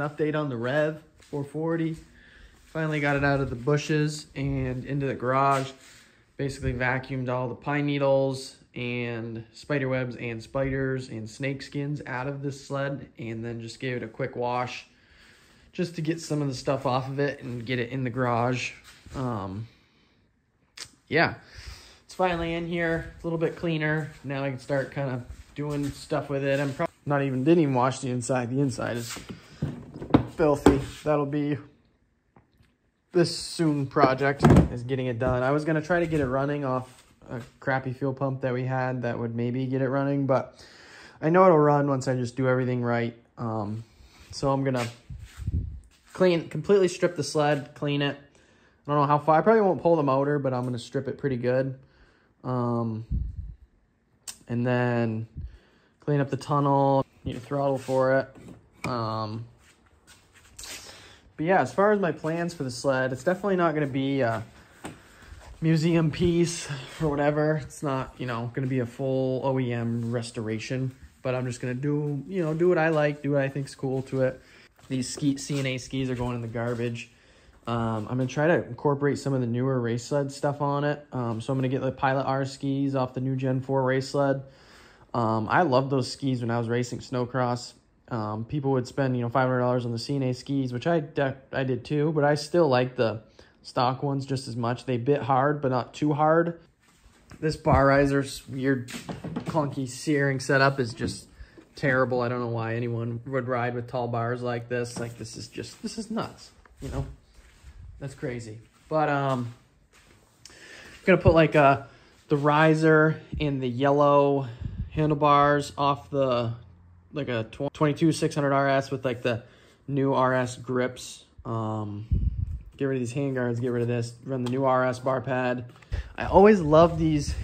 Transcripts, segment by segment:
update on the REV 440. Finally got it out of the bushes and into the garage. Basically vacuumed all the pine needles and spider webs and spiders and snake skins out of this sled, and then just gave it a quick wash just to get some of the stuff off of it and get it in the garage. Yeah, it's finally in here. It's a little bit cleaner. Now I can start kind of doing stuff with it. I'm probably didn't even wash the inside. The inside is filthy. That'll be this soon project, is getting it done. I was gonna try to get it running off a crappy fuel pump that we had that would maybe get it running, but I know it'll run once I just do everything right. So I'm gonna completely strip the sled, clean it. I don't know how far. I probably won't pull the motor, but I'm gonna strip it pretty good. And then clean up the tunnel, need a throttle for it. But yeah, as far as my plans for the sled, it's definitely not going to be a museum piece or whatever. It's not, going to be a full OEM restoration, but I'm just going to do, do what I like, do what I think is cool to it. These CNA skis are going in the garbage. I'm going to try to incorporate some of the newer race sled stuff on it. So I'm going to get the Pilot R skis off the new Gen 4 race sled. I loved those skis when I was racing snowcross. People would spend, $500 on the CNA skis, which I did too, but I still like the stock ones just as much. They bit hard, but not too hard. This bar riser's weird, clunky searing setup is just terrible. I don't know why anyone would ride with tall bars like this. Like, this is nuts, That's crazy. But, I'm gonna put like the riser and the yellow handlebars off the like a 22 600 RS with like the new RS grips. Get rid of these handguards, get rid of this, run the new RS bar pad. I always love these.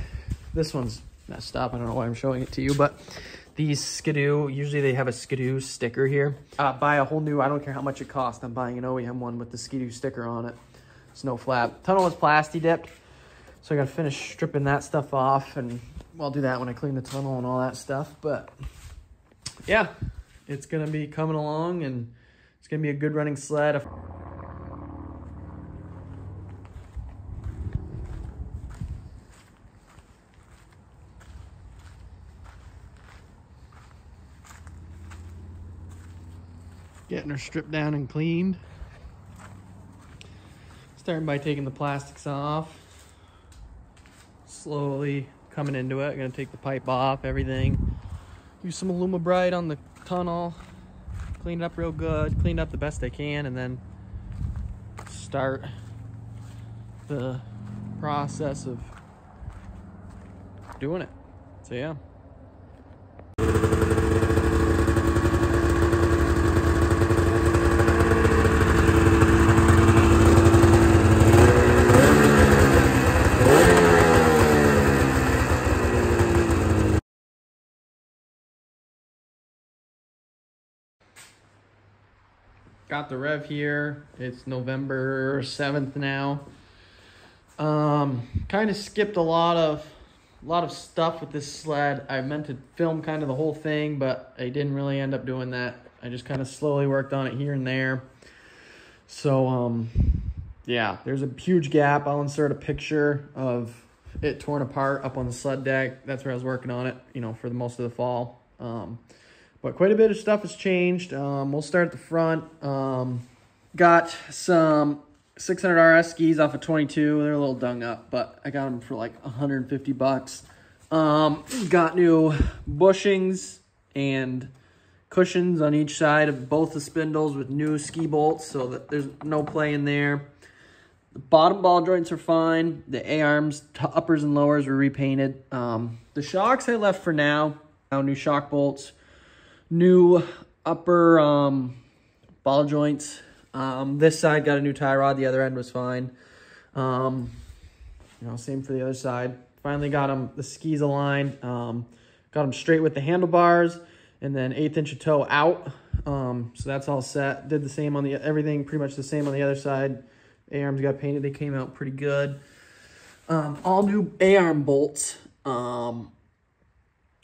This one's messed up. I don't know why I'm showing it to you, but these Skidoo, usually they have a Skidoo sticker here. Buy a whole new, I don't care how much it costs. I'm buying an OEM one with the Skidoo sticker on it. Snow flap. Tunnel is plasti dipped, so I gotta finish stripping that stuff off, and I'll do that when I clean the tunnel and all that stuff. But yeah, it's gonna be coming along, and it's gonna be a good running sled. Getting her stripped down and cleaned. Starting by taking the plastics off. Slowly coming into it. I'm gonna take the pipe off, everything. Use some Alumabrite on the tunnel. Clean it up real good. Clean it up the best I can, and then start the process of doing it. So yeah. Got the REV here. It's November 7th now. Kind of skipped a lot of stuff with this sled. I meant to film kind of the whole thing, but I didn't really end up doing that. I just kind of slowly worked on it here and there. So yeah, there's a huge gap. I'll insert a picture of it torn apart up on the sled deck. That's where I was working on it, for the most of the fall. But quite a bit of stuff has changed. We'll start at the front. Got some 600 RS skis off of 22. They're a little dung up, but I got them for like 150 bucks. Got new bushings and cushions on each side of both the spindles with new ski bolts, so that there's no play in there. The bottom ball joints are fine. The A-arms, uppers and lowers were repainted. The shocks I left for now. New shock bolts. New upper ball joints. This side got a new tie rod. The other end was fine. Same for the other side. Finally got them, the skis aligned. Got them straight with the handlebars, and then 1/8 inch of toe out. So that's all set. Did the same on everything pretty much the same on the other side. A-arms got painted. They came out pretty good. All new A-arm bolts.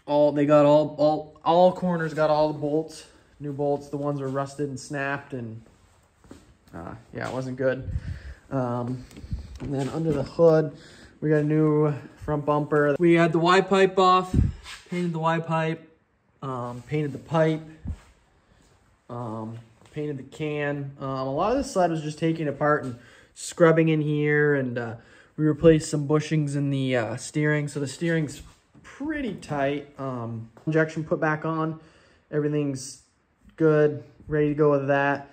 All corners got all the bolts new bolts. The ones were rusted and snapped, and yeah, it wasn't good. And then under the hood, we got a new front bumper. We had the Y pipe off, painted the Y pipe, painted the pipe, painted the can. A lot of the sled was just taking apart and scrubbing in here, and we replaced some bushings in the steering, so the steering's pretty tight. Injection put back on, everything's good, ready to go with that.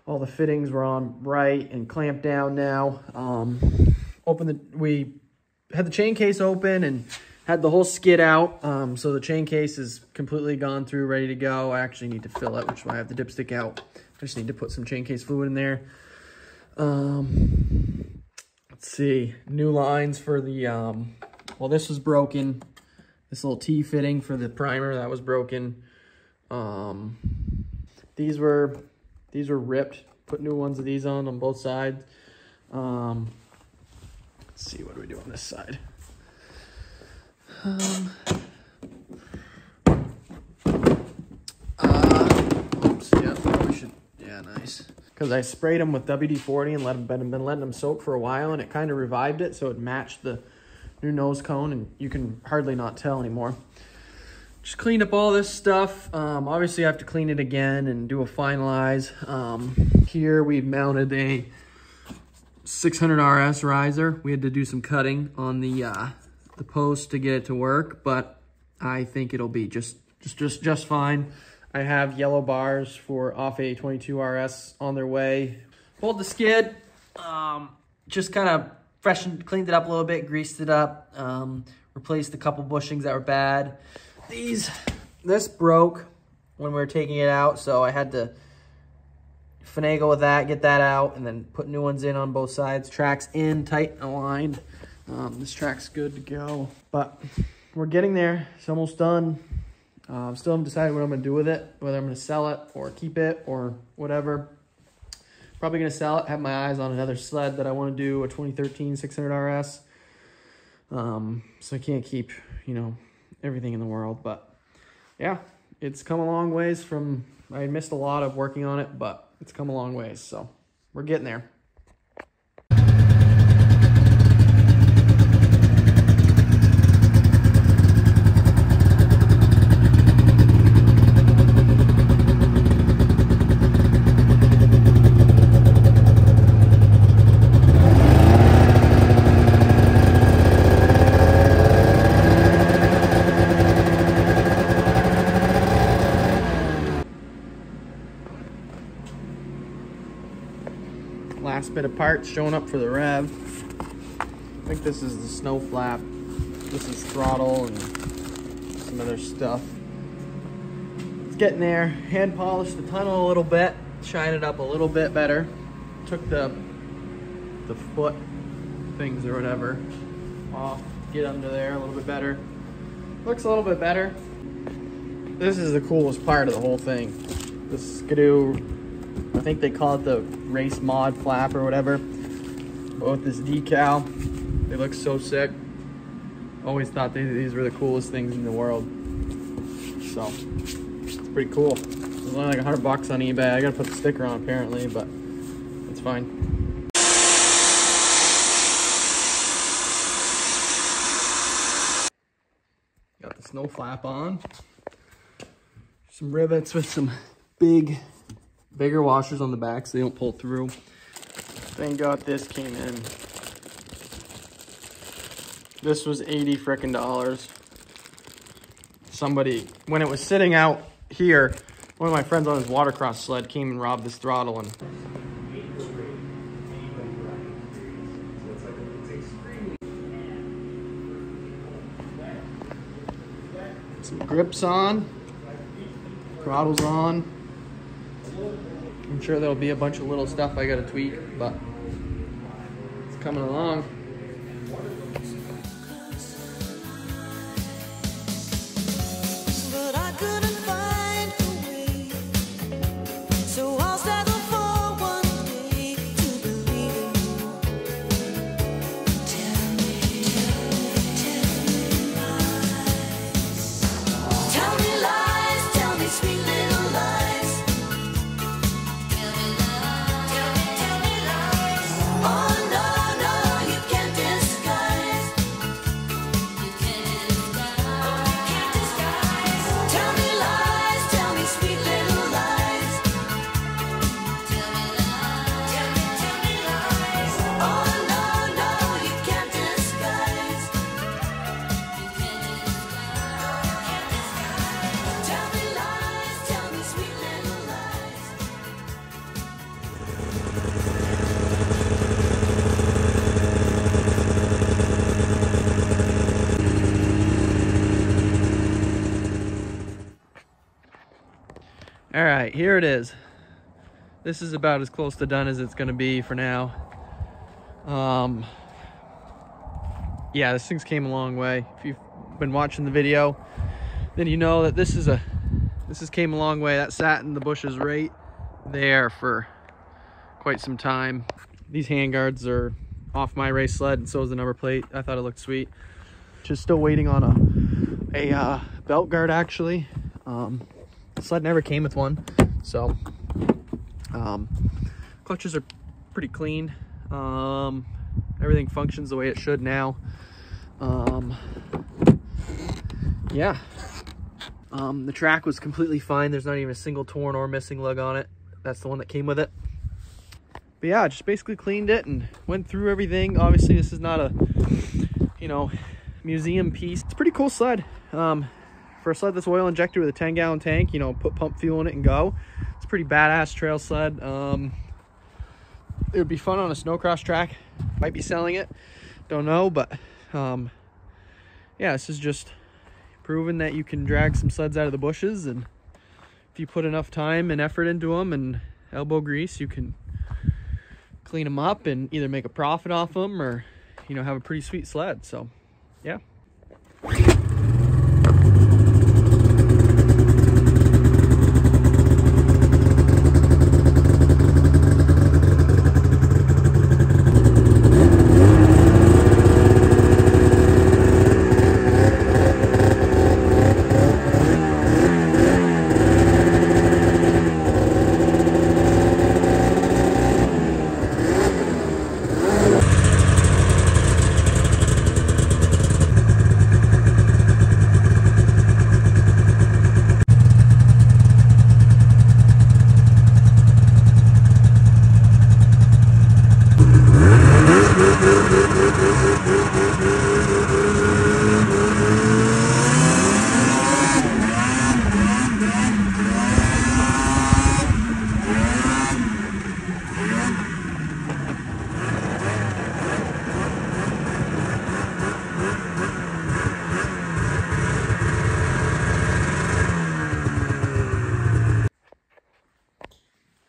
All the fittings were on right and clamped down now. We had the chain case open and had the whole skid out. So the chain case is completely gone through, ready to go. I actually need to fill it, which is why I have the dipstick out. I just need to put some chain case fluid in there. Let's see, new lines for the, well, this was broken. This little T fitting for the primer, that was broken. These were ripped. Put new ones of these on both sides. Let's see, what do we do on this side? Oops, yeah, we should, yeah, nice. Because I sprayed them with WD-40 and been letting them soak for a while, and it kind of revived it, so it matched the new nose cone, and you can hardly not tell anymore. Just cleaned up all this stuff. Obviously I have to clean it again and do a finalize. Here we've mounted a 600 RS riser. We had to do some cutting on the post to get it to work, but I think it'll be just fine. I have yellow bars for off a 22 RS on their way. Pulled the skid, just kind of cleaned it up a little bit, greased it up, replaced a couple bushings that were bad. This broke when we were taking it out, so I had to finagle with that, get that out, and then put new ones in on both sides. Track's in, tight and aligned. This track's good to go, but we're getting there. It's almost done. Still haven't decided what I'm gonna do with it, whether I'm gonna sell it or keep it or whatever. Probably gonna sell it, have my eyes on another sled that I wanna do, a 2013 600 RS. So I can't keep, you know, everything in the world, but yeah, it's come a long ways from, I missed a lot of working on it, but it's come a long ways, so we're getting there. Last bit of parts showing up for the REV. I think this is the snow flap. This is throttle and some other stuff. It's getting there. Hand polished the tunnel a little bit, shine it up a little bit better. Took the foot things or whatever off, get under there a little bit better. Looks a little bit better. This is the coolest part of the whole thing. This Skidoo, I think they call it the race mod flap or whatever. But with this decal, they look so sick. Always thought these were the coolest things in the world. So, it's pretty cool. It's only like $100 on eBay. I gotta put the sticker on apparently, but it's fine. Got the snow flap on. Some rivets with some bigger washers on the back so they don't pull through. Thank God this came in. This was $80 frickin'. Somebody, when it was sitting out here, one of my friends on his watercross sled came and robbed this throttle and some grips on, throttle's on. I'm sure there'll be a bunch of little stuff I gotta tweak, but it's coming along. But I couldn't find a way, so I'll settle for one day to believe in you. Tell me lies. Tell me lies, tell me sweet little lies. All right, here it is. This is about as close to done as it's gonna be for now. Yeah, this thing's came a long way. If you've been watching the video, then you know that this has came a long way. That sat in the bushes right there for quite some time. These handguards are off my race sled, and so is the number plate. I thought it looked sweet. Just still waiting on a belt guard, actually. The sled never came with one, so clutches are pretty clean. Everything functions the way it should now. Yeah. The track was completely fine. There's not even a single torn or missing lug on it. That's the one that came with it. But yeah, just basically cleaned it and went through everything. Obviously, this is not a, you know, museum piece. It's a pretty cool sled. For a sled that's oil injected with a 10-gallon tank, you know, put pump fuel in it and go. It's a pretty badass trail sled. It would be fun on a snowcross track. Might be selling it. Don't know, but yeah, this is just proving that you can drag some sleds out of the bushes, and if you put enough time and effort into them and elbow grease, you can clean them up and either make a profit off them or, you know, have a pretty sweet sled. So yeah.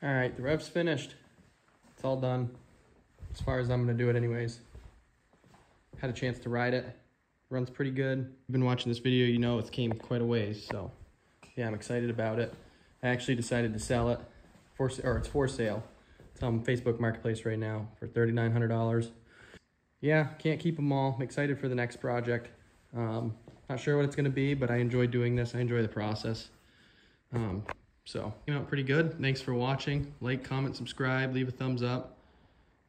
All right, the REV's finished. It's all done, as far as I'm gonna do it anyways. Had a chance to ride it. Runs pretty good. If you've been watching this video, you know it's came quite a ways, so yeah, I'm excited about it. I actually decided to sell it, it's for sale. It's on Facebook Marketplace right now for $3,900. Yeah, can't keep them all. I'm excited for the next project. Not sure what it's gonna be, but I enjoy doing this. I enjoy the process. So, came out pretty good. Thanks for watching. Like, comment, subscribe, leave a thumbs up.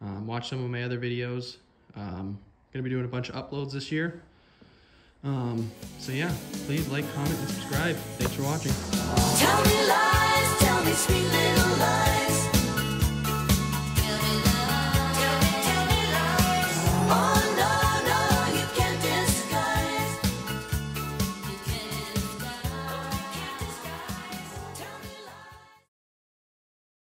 Watch some of my other videos. Gonna be doing a bunch of uploads this year. So yeah, please like, comment, and subscribe. Thanks for watching. Tell me lies, tell me sweet little lies.